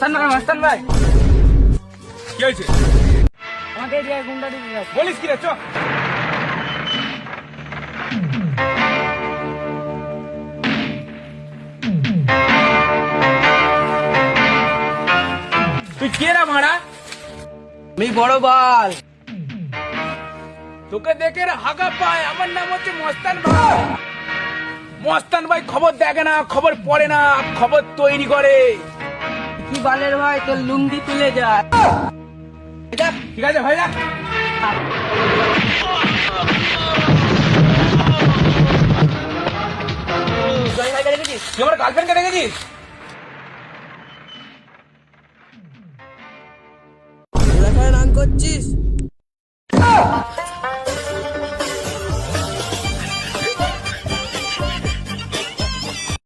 Master ভাই কি হয়েছে? আমাকে এরিয়ায় গুন্ডা ঢুকে গেছে। বলিস কি রে? চ তুই কে রে মারা? আমি বড় বাল। তোকে দেখে রে হাগা পায়। আমার নাম হচ্ছে মস্তান ভাই। মস্তান ভাই খবর দেখে না, খবর পড়ে না, খবর তৈরি করে। কি বালের ভাই, তোর লুঙ্গি তুলে যায়। ঠিক আছে ভাই, যা। তুই আমার গার্লফ্রেন্ডকে দেখেছিস? নাং করছিস?